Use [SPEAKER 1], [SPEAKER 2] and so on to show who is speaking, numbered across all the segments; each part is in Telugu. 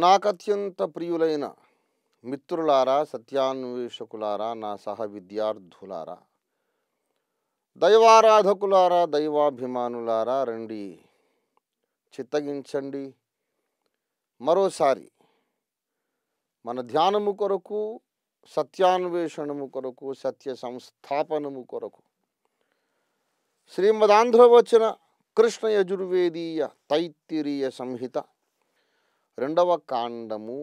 [SPEAKER 1] నాకత్యంత ప్రియులైన మిత్రులారా, సత్యాన్వేషకులారా, నా సహ విద్యార్థులారా, దైవారాధకులారా, దైవాభిమానులారా, రండి చిత్తగించండి. మరోసారి మన ధ్యానము కొరకు, సత్యాన్వేషణము కొరకు, సత్య సంస్థాపనము కొరకు శ్రీమదాంధ్రవచన కృష్ణ యజుర్వేదీయ తైత్తిరీయ సంహిత 2వ కాండము,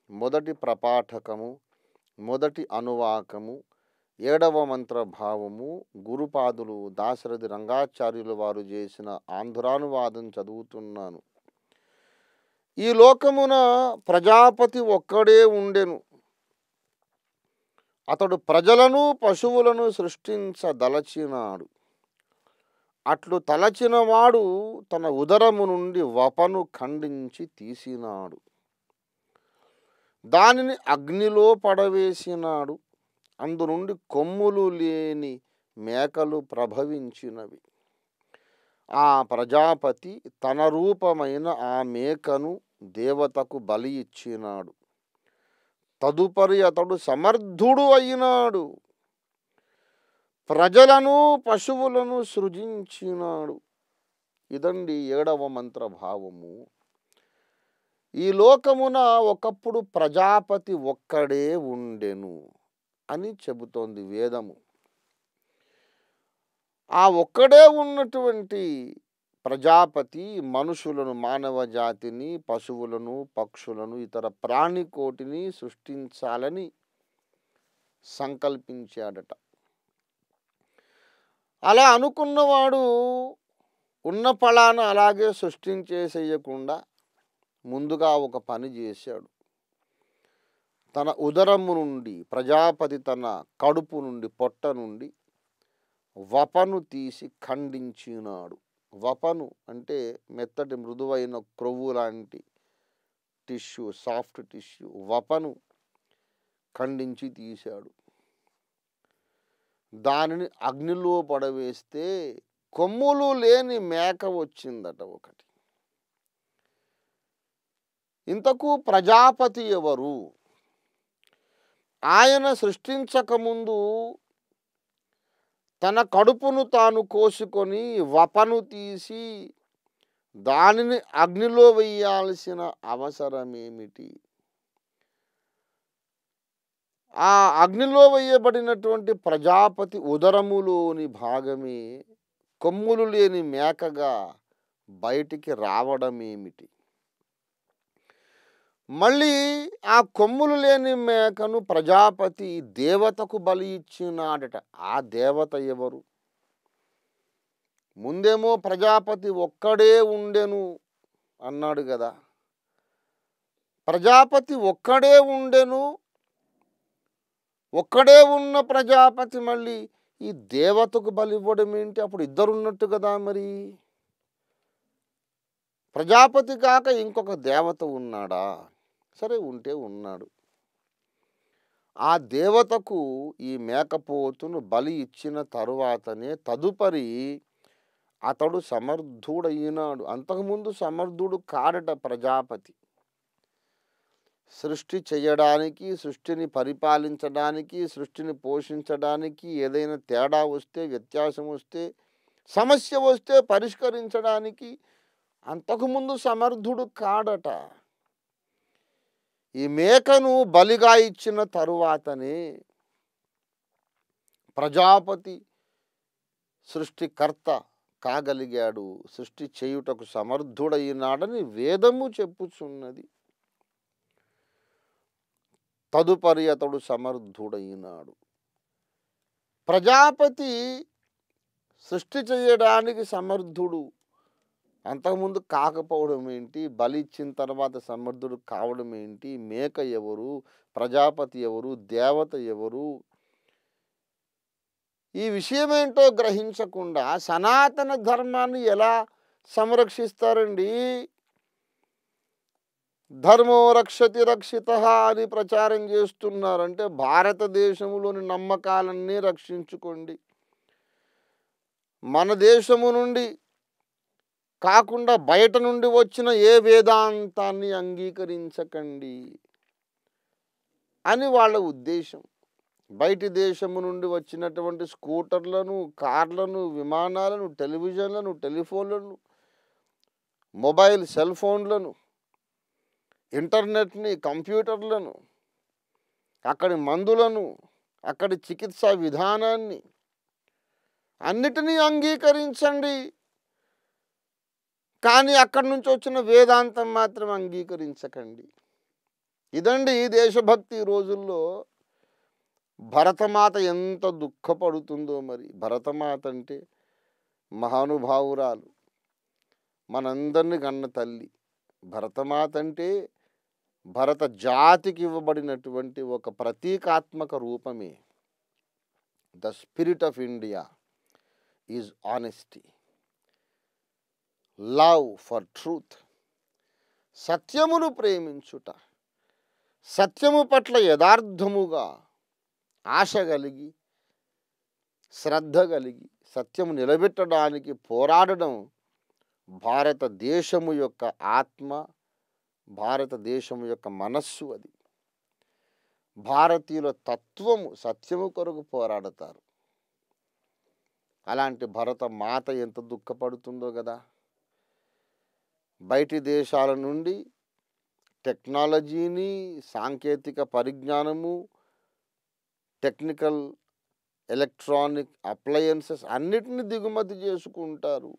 [SPEAKER 1] మొదటి ప్రపాఠకము, మొదటి అనువాకము, 7వ మంత్రభావము, గురుపాదులు దాశరథి రంగాచార్యుల వారు చేసిన ఆంధ్రానువాదం చదువుతున్నాను. ఈ లోకమున ప్రజాపతి ఒక్కడే ఉండెను. అతడు ప్రజలను పశువులను సృష్టించదలచినాడు. అట్లు తలచినవాడు తన ఉదరము నుండి వపను ఖండించి తీసినాడు. దానిని అగ్నిలో పడవేసినాడు. అందు నుండి కొమ్ములు లేని మేకలు ప్రభవించినవి. ఆ ప్రజాపతి తన రూపమైన ఆ మేకను దేవతకు బలి ఇచ్చినాడు. తదుపరి అతడు సమర్థుడు అయినాడు. ప్రజలను పశువులను సృజించినాడు. ఇదండి 7వ మంత్రభావము. ఈ లోకమున ఒకప్పుడు ప్రజాపతి ఒక్కడే ఉండెను అని చెబుతోంది వేదము. ఆ ఒక్కడే ఉన్నటువంటి ప్రజాపతి మనుషులను, మానవ జాతిని, పశువులను, పక్షులను, ఇతర ప్రాణికోటిని సృష్టించాలని సంకల్పించాడట. అలా అనుకున్నవాడు ఉన్న ఫలాన అలాగే సృష్టించేసేయకుండా ముందుగా ఒక పని చేశాడు. తన ఉదరము నుండి, ప్రజాపతి తన కడుపు నుండి, పొట్ట నుండి వపను తీసి ఖండించినాడు. వపను అంటే మెత్తటి మృదువైన క్రొవ్వు లాంటి టిష్యూ, సాఫ్ట్ టిష్యూ. వపను ఖండించి తీశాడు. దానిని అగ్నిలో పడవేస్తే కొమ్ములు లేని మేక వచ్చిందట ఒకటి. ఇంతకు ప్రజాపతి ఎవరు? ఆయన సృష్టించకముందు తన కడుపును తాను కోసుకొని వపను తీసి దానిని అగ్నిలో వేయాల్సిన అవసరమేమిటి? ఆ అగ్నిలో వేయబడినటువంటి ప్రజాపతి ఉదరములోని భాగమే కొమ్ములు లేని మేకగా బయటికి రావడమేమిటి? మళ్ళీ ఆ కొమ్ములు లేని మేకను ప్రజాపతి దేవతకు బలి ఇచ్చినాడట. ఆ దేవత ఎవరు? ముందేమో ప్రజాపతి ఒక్కడే ఉండెను అన్నాడు కదా. ప్రజాపతి ఒక్కడే ఉండెను. ఒక్కడే ఉన్న ప్రజాపతి మళ్ళీ ఈ దేవతకు బలి ఇవ్వడం ఏంటి? అప్పుడు ఇద్దరున్నట్టు కదా. మరి ప్రజాపతి కాక ఇంకొక దేవత ఉన్నాడా? సరే, ఉంటే ఉన్నాడు. ఆ దేవతకు ఈ మేకపోతును బలి ఇచ్చిన తరువాతనే తదుపరి అతడు సమర్థుడయినాడు. అంతకుముందు సమర్థుడు కాడట ప్రజాపతి. సృష్టి చేయడానికి, సృష్టిని పరిపాలించడానికి, సృష్టిని పోషించడానికి, ఏదైనా తేడా వస్తే, వ్యత్యాసం వస్తే, సమస్య వస్తే పరిష్కరించడానికి అంతకుముందు సమర్థుడు కాడట. ఈ మేకను బలిగా ఇచ్చిన తరువాతనే ప్రజాపతి సృష్టికర్త కాగలిగాడు, సృష్టి చేయుటకు సమర్థుడైనాడని వేదము చెప్పుచున్నది. తదుపరి అతడు సమర్థుడైనాడు. ప్రజాపతి సృష్టి చేయడానికి సమర్థుడు, అంతకుముందు కాకపోవడం ఏంటి? బలి ఇచ్చిన తర్వాత సమర్థుడు కావడం ఏంటి? మేక ఎవరు? ప్రజాపతి ఎవరు? దేవత ఎవరు? ఈ విషయమేంటో గ్రహించకుండా సనాతన ధర్మాన్ని ఎలా సంరక్షిస్తారండి? ధర్మో రక్షతి రక్షితః అని ప్రచారం చేస్తున్నారంటే భారతదేశంలోని నమ్మకాలన్నీ రక్షించుకోండి. మన దేశము నుండి కాకుండా బయట నుండి వచ్చిన ఏ వేదాంతాన్ని అంగీకరించకండి అని వాళ్ళ ఉద్దేశం. బయటి దేశము నుండి వచ్చినటువంటి స్కూటర్లను, కార్లను, విమానాలను, టెలివిజన్లను, టెలిఫోన్లను, మొబైల్ సెల్ ఫోన్లను, ఇంటర్నెట్ని, కంప్యూటర్లను, అక్కడి మందులను, అక్కడి చికిత్సా విధానాన్ని అన్నిటినీ అంగీకరించండి. కానీ అక్కడి నుంచి వచ్చిన వేదాంతం మాత్రం అంగీకరించకండి. ఇదండి దేశభక్తి. ఈ రోజుల్లో భరతమాత ఎంత దుఃఖపడుతుందో మరి. భరతమాత అంటే మహానుభావురాలు, మనందరినీ కన్న తల్లి. భరతమాత అంటే భరత జాతికి ఇవ్వబడినటువంటి ఒక ప్రతీకాత్మక రూపమే. The spirit of India is honesty, love for truth, సత్యమును ప్రేమించుట, సత్యము పట్ల యథార్థముగా ఆశ కలిగి, శ్రద్ధ కలిగి సత్యము నిలబెట్టడానికి పోరాడడం భారతదేశము యొక్క ఆత్మ, భారతదేశము యొక్క మనస్సు. అది భారతీయుల తత్వము. సత్యము కొరకు పోరాడతారు. అలాంటి భరత మాత ఎంత దుఃఖపడుతుందో కదా. బయటి దేశాల నుండి టెక్నాలజీని, సాంకేతిక పరిజ్ఞానము, టెక్నికల్ ఎలక్ట్రానిక్ అప్లయన్సెస్ అన్నిటిని దిగుమతి చేసుకుంటారు.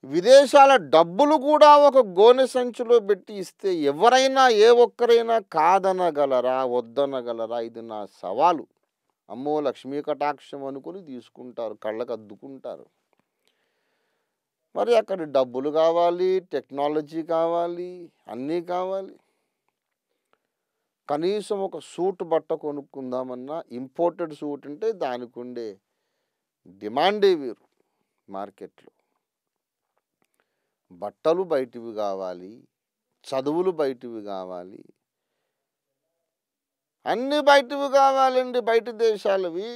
[SPEAKER 1] విదేశాల డబ్బులు కూడా ఒక గోనె సంచిలో పెట్టి ఇస్తే ఎవరైనా, ఏ ఒక్కరైనా కాదనగలరా, వద్దనగలరా? ఇది నా సవాలు. అమ్మో లక్ష్మీ కటాక్షం అనుకుని తీసుకుంటారు, కళ్ళకు అద్దుకుంటారు. మరి అక్కడ డబ్బులు కావాలి, టెక్నాలజీ కావాలి, అన్నీ కావాలి. కనీసం ఒక సూట్ బట్ట కొనుక్కుందామన్నా ఇంపోర్టెడ్ సూట్ అంటే దానికి ఉండే డిమాండే వేరు. మార్కెట్లో బట్టలు బయటివి కావాలి, చదువులు బయటివి కావాలి, అన్నీ బయటివి కావాలండి, బయట దేశాలవి.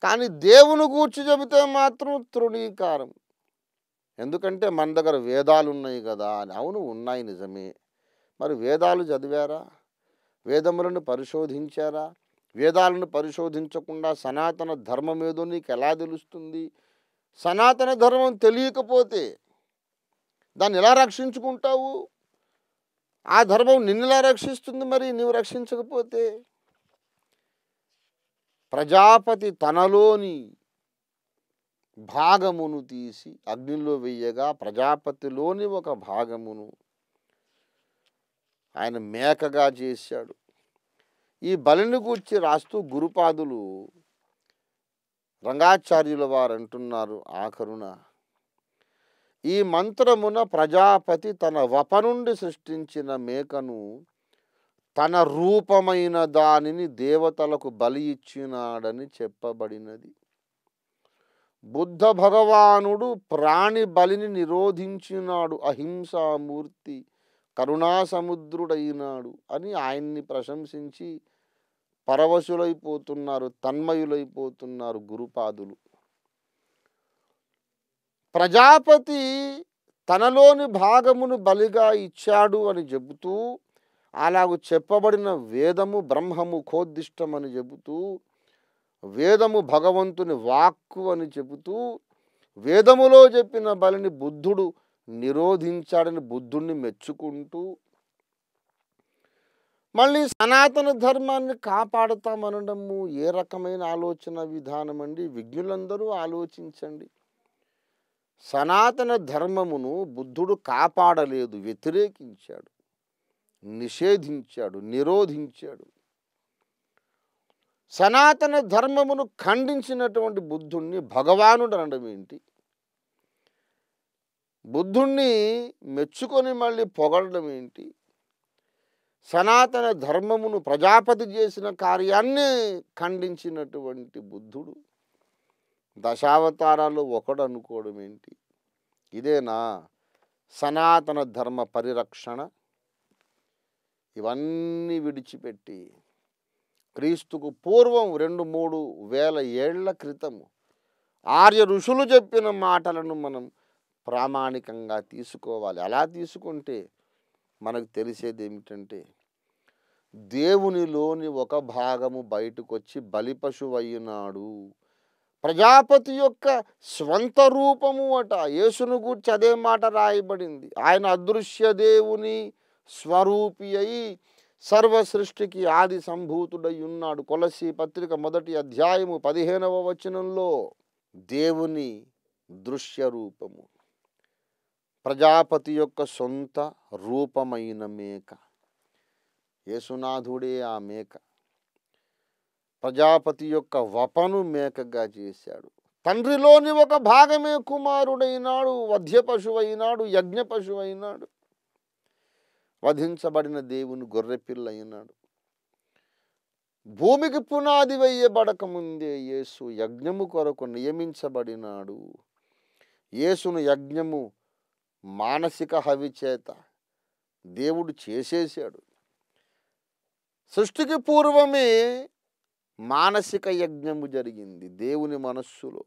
[SPEAKER 1] కానీ దేవుని గూర్చి చెబితే మాత్రం తృణీకారం. ఎందుకంటే మన దగ్గర వేదాలు ఉన్నాయి కదా అని. అవును, ఉన్నాయి, నిజమే. మరి వేదాలు చదివారా? వేదములను పరిశోధించారా? వేదాలను పరిశోధించకుండా సనాతన ధర్మం ఏదో నీకు ఎలా తెలుస్తుంది? సనాతన ధర్మం తెలియకపోతే దాన్ని ఎలా రక్షించుకుంటావు? ఆ ధర్మం నిన్నెలా రక్షిస్తుంది మరి నువ్వు రక్షించకపోతే? ప్రజాపతి తనలోని భాగమును తీసి అగ్నిలో వెయ్యగా ప్రజాపతిలోని ఒక భాగమును ఆయన మేకగా చేశాడు. ఈ బలిని గూర్చి రాస్తూ గురుపాదులు రంగాచార్యుల వారు అంటున్నారు ఆఖరున, ఈ మంత్రమున ప్రజాపతి తన వప నుండి సృష్టించిన మేకను తన రూపమైన దానిని దేవతలకు బలి ఇచ్చినాడని చెప్పబడినది. బుద్ధ భగవానుడు ప్రాణి బలిని నిరోధించినాడు, అహింసామూర్తి, కరుణాసముద్రుడైనాడు అని ఆయన్ని ప్రశంసించి పరవశులైపోతున్నారు, తన్మయులైపోతున్నారు గురుపాదులు. ప్రజాపతి తనలోని భాగమును బలిగా ఇచ్చాడు అని చెబుతూ, అలాగూ చెప్పబడిన వేదము బ్రహ్మముఖోద్దిష్టమని చెబుతూ, వేదము భగవంతుని వాక్కు అని చెబుతూ, వేదములో చెప్పిన బలిని బుద్ధుడు నిరోధించాడని బుద్ధుణ్ణి మెచ్చుకుంటూ, మళ్ళీ సనాతన ధర్మాన్ని కాపాడుతామనడము ఏ రకమైన ఆలోచన విధానం అండి? విజ్ఞులందరూ ఆలోచించండి. సనాతన ధర్మమును బుద్ధుడు కాపాడలేదు, వ్యతిరేకించాడు, నిషేధించాడు, నిరోధించాడు. సనాతన ధర్మమును ఖండించినటువంటి బుద్ధుణ్ణి భగవానుడు అనడం ఏంటి? బుద్ధుణ్ణి మెచ్చుకొని మళ్ళీ పొగడడం ఏంటి? సనాతన ధర్మమును ప్రజాపతి చేసిన కార్యాన్ని ఖండించినటువంటి బుద్ధుడు దశావతారాలు ఒకడు అనుకోవడం ఏంటి? ఇదేనా సనాతన ధర్మ పరిరక్షణ? ఇవన్నీ విడిచిపెట్టి క్రీస్తుకు పూర్వం 2-3 వేల ఏళ్ల క్రితము ఆర్య ఋషులు చెప్పిన మాటలను మనం ప్రామాణికంగా తీసుకోవాలి. అలా తీసుకుంటే మనకు తెలిసేది ఏమిటంటే దేవునిలోని ఒక భాగము బయటకొచ్చి బలి పశువయ్యున్నాడు. ప్రజాపతి యొక్క స్వంత రూపము అట. యేసును గూర్చి అదే మాట రాయబడింది. ఆయన అదృశ్య దేవుని స్వరూపి అయి సర్వ సృష్టికి ఆది సంభూతుడై ఉన్నాడు. కొలస్సీ పత్రిక 1వ అధ్యాయము 15వ వచనంలో దేవుని దృశ్య రూపము, ప్రజాపతి యొక్క సొంత రూపమైన మేక. యేసునాథుడే ఆ మేక. ప్రజాపతి యొక్క వపను మేకగా చేశాడు. తండ్రిలోని ఒక భాగమే కుమారుడైనాడు, వధ్య పశువైనాడు, యజ్ఞ పశువైనాడు. వధించబడిన దేవుని గొర్రెపిల్ల అయినాడు. భూమికి పునాది వేయబడక ముందే యేసు యజ్ఞము కొరకు నియమించబడినాడు. యేసును యజ్ఞము మానసిక హవి చేత దేవుడు చేసేసాడు. సృష్టికి పూర్వమే మానసిక యజ్ఞము జరిగింది దేవుని మనస్సులో.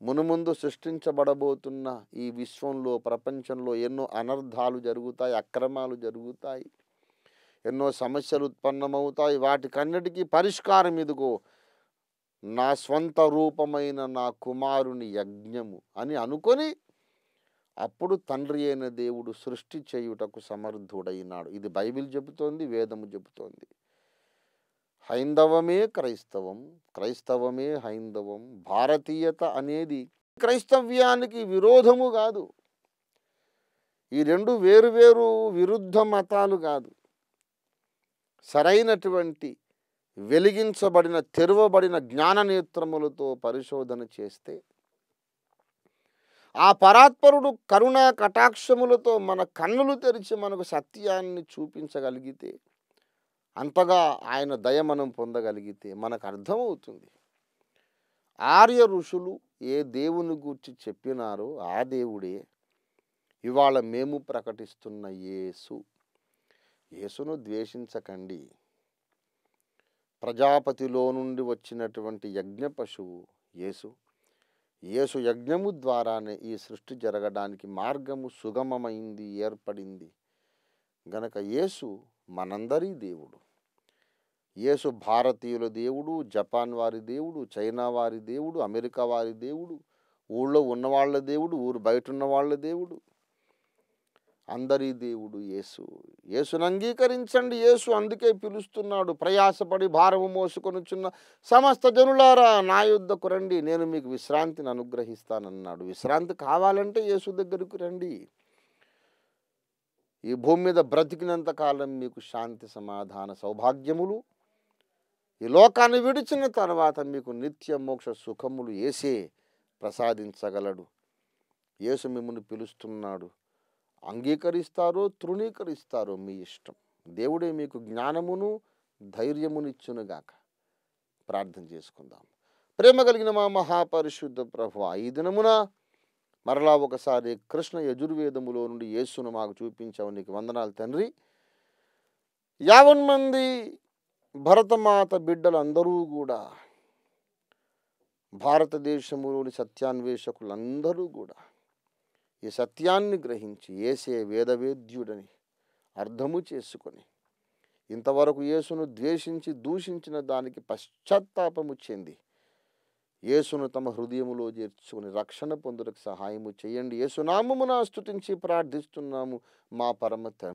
[SPEAKER 1] మునుముందు సృష్టించబడబోతున్న ఈ విశ్వంలో, ప్రపంచంలో ఎన్నో అనర్థాలు జరుగుతాయి, అక్రమాలు జరుగుతాయి, ఎన్నో సమస్యలు ఉత్పన్నమవుతాయి. వాటికన్నిటికీ పరిష్కారం ఇదిగో నా స్వంత రూపమైన నా కుమారుని యజ్ఞము అని అనుకొని అప్పుడు తండ్రి అయిన దేవుడు సృష్టి చేయుటకు సమర్థుడైనాడు. ఇది బైబిల్ చెబుతోంది, వేదము చెబుతోంది. హైందవమే క్రైస్తవం, క్రైస్తవమే హైందవం. భారతీయత అనేది క్రైస్తవ్యానికి విరోధము కాదు. ఈ రెండు వేరు వేరు విరుద్ధ మతాలు కాదు. సరైనటువంటి వెలిగించబడిన, తెరవబడిన జ్ఞాననేత్రములతో పరిశోధన చేస్తే ఆ పరాత్పరుడు కరుణా కటాక్షములతో మన కన్నులు తెరిచి మనకు సత్యాన్ని చూపించగలిగితే, అంతగా ఆయన దయ మనం పొందగలిగితే మనకు అర్థమవుతుంది. ఆర్య ఋషులు ఏ దేవుని గూర్చి చెప్పినారో ఆ దేవుడే ఇవాళ మేము ప్రకటిస్తున్న యేసు. యేసును ద్వేషించకండి. ప్రజాపతిలో నుండి వచ్చినటువంటి యజ్ఞ పశువు యేసు. యేసు యజ్ఞము ద్వారానే ఈ సృష్టి జరగడానికి మార్గము సుగమమైంది, ఏర్పడింది గనక యేసు మనందరి దేవుడు. యేసు భారతీయుల దేవుడు, జపాన్ వారి దేవుడు, చైనా వారి దేవుడు, అమెరికా వారి దేవుడు, ఊళ్ళో ఉన్నవాళ్ళ దేవుడు, ఊరు బయట ఉన్న వాళ్ళ దేవుడు, అందరి దేవుడు యేసు. యేసును అంగీకరించండి. యేసు అందుకే పిలుస్తున్నాడు, ప్రయాసపడి భారము మోసుకొనుచున్న సమస్త జనులారా నా యొద్దకు రండి, నేను మీకు విశ్రాంతిని అనుగ్రహిస్తానన్నాడు. విశ్రాంతి కావాలంటే యేసు దగ్గరకు రండి. ఈ భూమి మీద బ్రతికినంత కాలం మీకు శాంతి, సమాధాన, సౌభాగ్యములు, ఈ లోకాన్ని విడిచిన తర్వాత మీకు నిత్య మోక్ష సుఖములు యేసే ప్రసాదించగలడు. యేసు మిమ్మల్ని పిలుస్తున్నాడు. అంగీకరిస్తారో తృణీకరిస్తారో మీ ఇష్టం. దేవుడే మీకు జ్ఞానమును ధైర్యమునిచ్చునుగాక. ప్రార్థన చేసుకుందాం. ప్రేమ కలిగిన మా మహాపరిశుద్ధ ప్రభువా, ఈ దినమున మరలా ఒకసారి కృష్ణ యజుర్వేదములో నుండి యేసును మాకు చూపించావు, నీకు వందనాలు తండ్రి. 50 మంది భరతమాత బిడ్డలందరూ కూడా, భారతదేశంలోని సత్యాన్వేషకులందరూ కూడా ఈ సత్యాన్ని గ్రహించి యేసే వేదవేద్యుడని అర్థము చేసుకొని ఇంతవరకు యేసును ద్వేషించి దూషించిన దానికి పశ్చాత్తాపము చెంది యేసును తమ హృదయములో చేర్చుకుని రక్షణ పొందుటకు సహాయము చేయండి. యేసునామమున స్తుతించి ప్రార్థిస్తున్నాము మా పరమ తండ్రి.